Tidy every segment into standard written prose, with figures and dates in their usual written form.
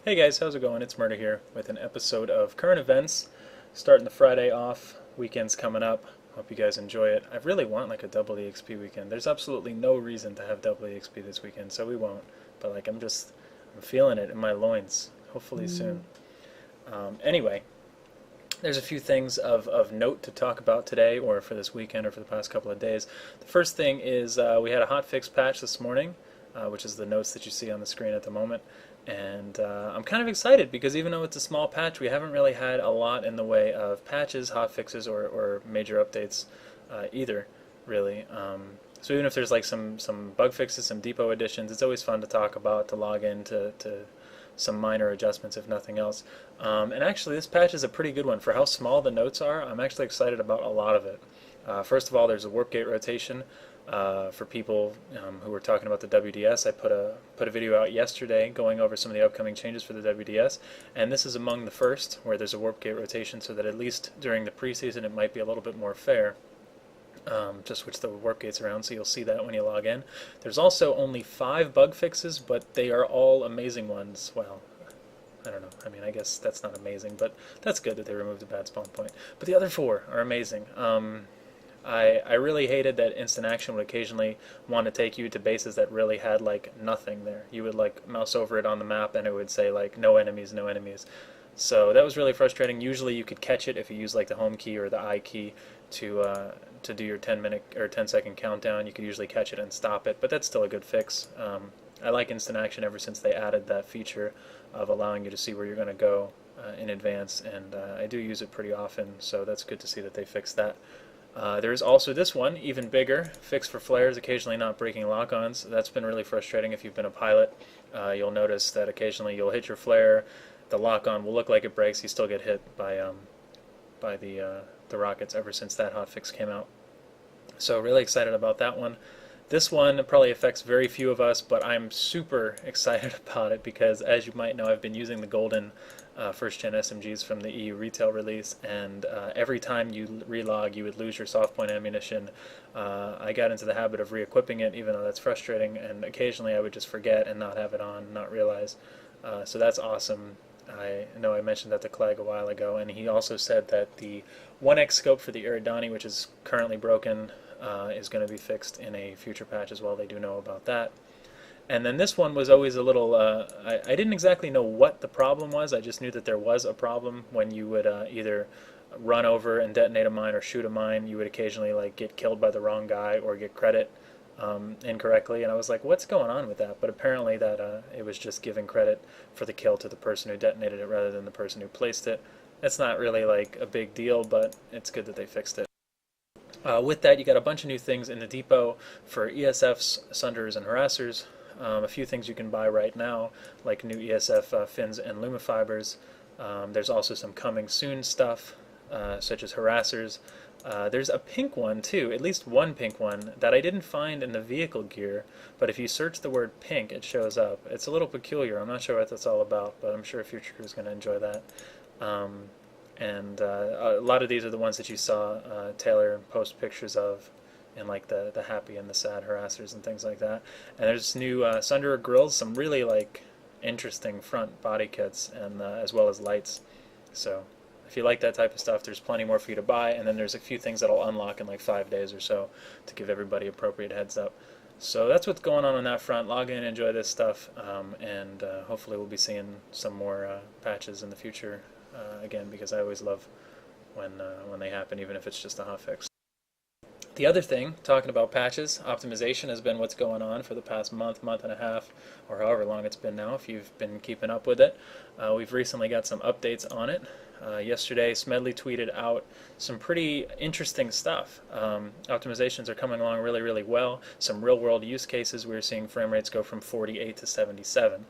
Hey guys, how's it going? ItZMuRdA here with an episode of Current Events. Starting the Friday off, weekend's coming up. Hope you guys enjoy it. I really want like a double EXP weekend. There's absolutely no reason to have double EXP this weekend, so we won't. But like I'm feeling it in my loins. Hopefully soon. Anyway, there's a few things of note to talk about today, or for this weekend, or for the past couple of days. The first thing is we had a hotfix patch this morning, which is the notes that you see on the screen at the moment. And I'm kind of excited because even though it's a small patch, we haven't really had a lot in the way of patches, hotfixes, or major updates either, really. So even if there's like some bug fixes, some depot additions, it's always fun to talk about, to log in to some minor adjustments if nothing else. And actually this patch is a pretty good one. For how small the notes are, I'm actually excited about a lot of it. First of all, there's a warpgate rotation. For people who were talking about the WDS, I put a video out yesterday going over some of the upcoming changes for the WDS, and this is among the first where there's a warpgate rotation, so that at least during the preseason it might be a little bit more fair. Just switch the warpgates around, so you'll see that when you log in. There's also only 5 bug fixes, but they are all amazing ones. Well, I don't know. I mean, I guess that's not amazing, but that's good that they removed the bad spawn point. But the other 4 are amazing. I really hated that instant action would occasionally want to take you to bases that really had like nothing there. You would like mouse over it on the map and it would say like no enemies, no enemies. So that was really frustrating. Usually you could catch it if you use like the home key or the I key to do your 10-minute or 10-second countdown. You could usually catch it and stop it, but that's still a good fix. I like instant action ever since they added that feature of allowing you to see where you're going to go in advance, and I do use it pretty often, so that's good to see that they fixed that. There's also this one, even bigger, fix for flares, occasionally not breaking lock-ons. That's been really frustrating if you've been a pilot. You'll notice that occasionally you'll hit your flare, the lock-on will look like it breaks, you still get hit by the rockets ever since that hotfix came out. So really excited about that one. This one probably affects very few of us, but I'm super excited about it because, as you might know, I've been using the golden first-gen SMGs from the EU retail release, and every time you relog, you would lose your soft point ammunition. I got into the habit of re-equipping it, even though that's frustrating, and occasionally I would just forget and not have it on, not realize. So that's awesome. I know I mentioned that to Clegg a while ago, and he also said that the 1x scope for the Eridani, which is currently broken, is going to be fixed in a future patch as well. They do know about that. And then this one was always a little, I didn't exactly know what the problem was. I just knew that there was a problem when you would either run over and detonate a mine or shoot a mine. You would occasionally like get killed by the wrong guy or get credit incorrectly. And I was like, what's going on with that? But apparently that it was just giving credit for the kill to the person who detonated it rather than the person who placed it. It's not really like a big deal, but it's good that they fixed it. With that, you got a bunch of new things in the depot for ESFs, Sunders, and Harassers. A few things you can buy right now, like new ESF fins and lumifibers. There's also some coming soon stuff, such as Harassers. There's a pink one too, at least one pink one, that I didn't find in the vehicle gear, but if you search the word pink, it shows up. It's a little peculiar. I'm not sure what that's all about, but I'm sure Future Crew is going to enjoy that. A lot of these are the ones that you saw Taylor post pictures of in like the happy and the sad harassers and things like that. And there's new Sunderer grills, some really like interesting front body kits, and as well as lights. So if you like that type of stuff, there's plenty more for you to buy, and then there's a few things that'll unlock in like 5 days or so to give everybody appropriate heads up. So that's what's going on that front. Log in, enjoy this stuff, and hopefully we'll be seeing some more patches in the future again, because I always love when they happen, even if it's just a hotfix. The other thing, talking about patches, optimization has been what's going on for the past month, month and a half, or however long it's been now, if you've been keeping up with it. We've recently got some updates on it. Yesterday, Smedley tweeted out some pretty interesting stuff. Optimizations are coming along really, really well. Some real-world use cases, we're seeing frame rates go from 48 to 77.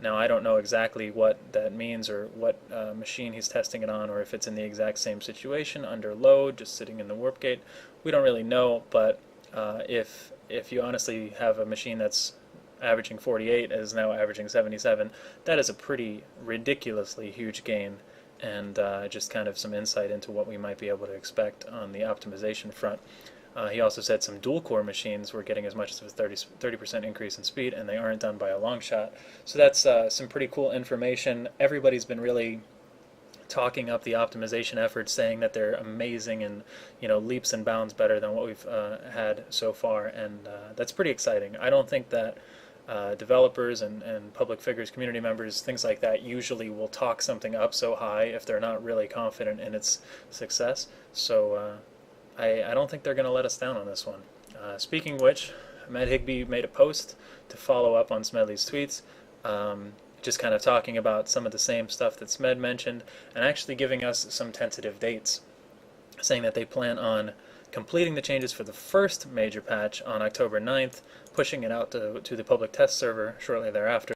Now, I don't know exactly what that means or what machine he's testing it on, or if it's in the exact same situation, under load, just sitting in the warp gate. We don't really know, but if you honestly have a machine that's averaging 48 and is now averaging 77, that is a pretty ridiculously huge gain, and just kind of some insight into what we might be able to expect on the optimization front. He also said some dual-core machines were getting as much as a 30% increase in speed, and they aren't done by a long shot. So that's some pretty cool information. Everybody's been really talking up the optimization efforts, saying that they're amazing and leaps and bounds better than what we've had so far, and that's pretty exciting. I don't think that developers and public figures, community members, things like that usually will talk something up so high if they're not really confident in its success. So I don't think they're going to let us down on this one. Speaking of which, Matt Higbee made a post to follow up on Smedley's tweets, just kind of talking about some of the same stuff that Smed mentioned, and actually giving us some tentative dates, saying that they plan on completing the changes for the first major patch on October 9th, pushing it out to the public test server shortly thereafter,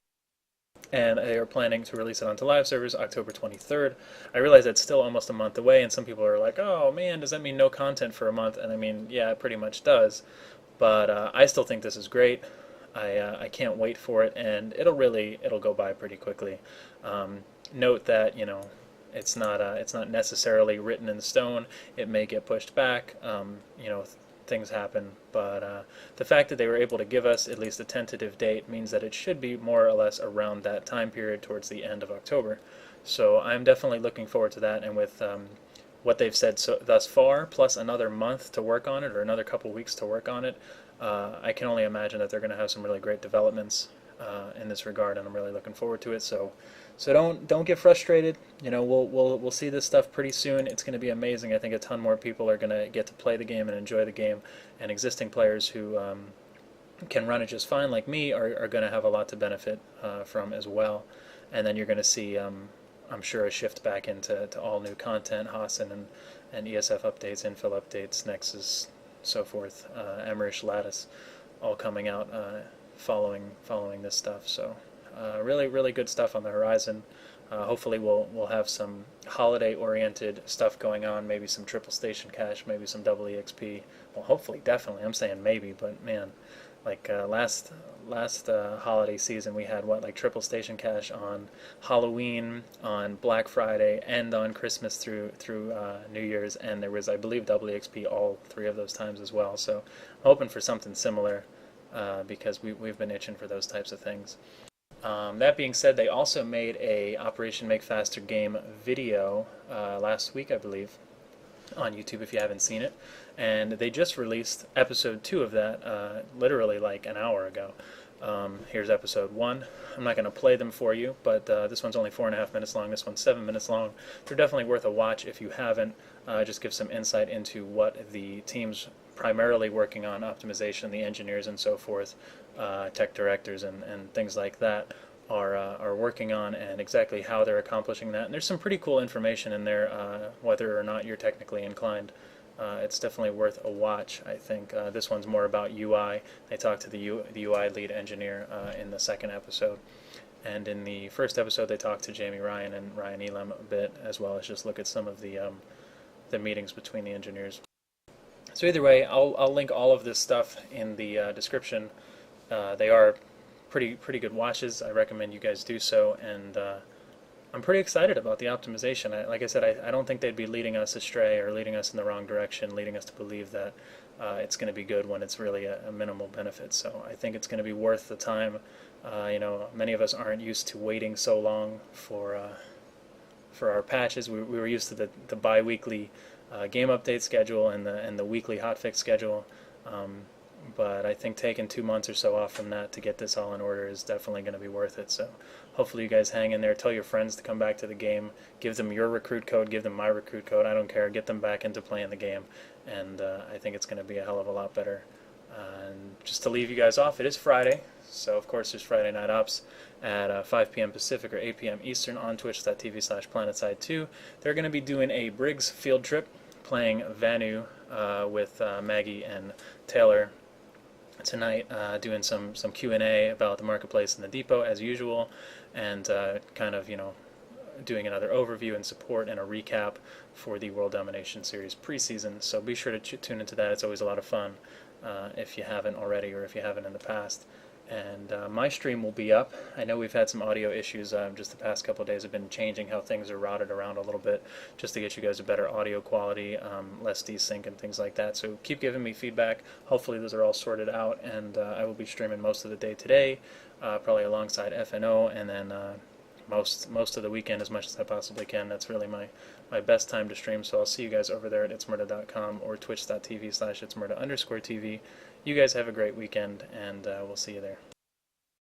and they are planning to release it onto live servers October 23rd. I realize that's still almost a month away, and some people are like, oh man, does that mean no content for a month? And I mean, yeah, it pretty much does, but I still think this is great. I can't wait for it, and it'll go by pretty quickly. Note that it's not necessarily written in stone. It may get pushed back. Things happen, but the fact that they were able to give us at least a tentative date means that it should be more or less around that time period towards the end of October. So I'm definitely looking forward to that, and with what they've said thus far, plus another month to work on it, or another couple weeks to work on it, I can only imagine that they're going to have some really great developments in this regard, and I'm really looking forward to it. So don't get frustrated. We'll see this stuff pretty soon. It's going to be amazing. I think a ton more people are going to get to play the game and enjoy the game, and existing players who can run it just fine, like me, are going to have a lot to benefit from as well. And then you're going to see, I'm sure, a shift back into all new content, Hasen and ESF updates, infill updates, Nexus, so forth, Emmerich, Lattice, all coming out following this stuff. So really good stuff on the horizon. Hopefully we'll have some holiday-oriented stuff going on, maybe some triple station cache, maybe some double EXP. Well, hopefully, definitely. I'm saying maybe, but man, like last holiday season we had like triple station cache on Halloween, on Black Friday, and on Christmas through New Year's, and there was, I believe, double EXP all three of those times as well. So I'm hoping for something similar because we've been itching for those types of things. That being said, they also made a Operation Make Faster game video last week, I believe, on YouTube if you haven't seen it, and they just released episode 2 of that literally like an hour ago. Here's episode 1. I'm not going to play them for you, but this one's only 4.5 minutes long, this one's 7 minutes long. They're definitely worth a watch if you haven't. Just give some insight into what the teams primarily working on optimization, the engineers and so forth, tech directors and things like that are working on, and exactly how they're accomplishing that. And there's some pretty cool information in there, whether or not you're technically inclined. It's definitely worth a watch, I think. This one's more about UI. They talked to the UI lead engineer in the second episode. And in the first episode, they talked to Jamie Ryan and Ryan Elam a bit, as well as just look at some of the meetings between the engineers. So either way, I'll link all of this stuff in the description. They are pretty good watches. I recommend you guys do so, and I'm pretty excited about the optimization. Like I said, I don't think they'd be leading us astray or leading us in the wrong direction, leading us to believe that it's going to be good when it's really a minimal benefit. So I think it's going to be worth the time. Many of us aren't used to waiting so long for our patches. We were used to the bi-weekly game update schedule and the weekly hotfix schedule. But I think taking 2 months or so off from that to get this all in order is definitely going to be worth it. So hopefully you guys hang in there. Tell your friends to come back to the game. Give them your recruit code. Give them my recruit code. I don't care. Get them back into playing the game. And I think it's going to be a hell of a lot better. And just to leave you guys off, it is Friday. So of course there's Friday Night Ops at 5 p.m. Pacific or 8 p.m. Eastern on twitch.tv/PlanetSide2. They're going to be doing a Briggs field trip, playing Vanu with Maggie and Taylor tonight, doing some Q&A about the marketplace and the depot as usual, and kind of doing another overview and support and a recap for the World Domination Series preseason. So be sure to tune into that. It's always a lot of fun if you haven't already, or if you haven't in the past. And my stream will be up. I know we've had some audio issues just the past couple of days. I've been changing how things are routed around a little bit just to get you guys a better audio quality, less desync and things like that. So keep giving me feedback. Hopefully those are all sorted out, and I will be streaming most of the day today, probably alongside FNO, and then most of the weekend as much as I possibly can. That's really my best time to stream. So I'll see you guys over there at ItZMuRdA.com or twitch.tv/ItZMuRdA_TV. You guys have a great weekend, and we'll see you there.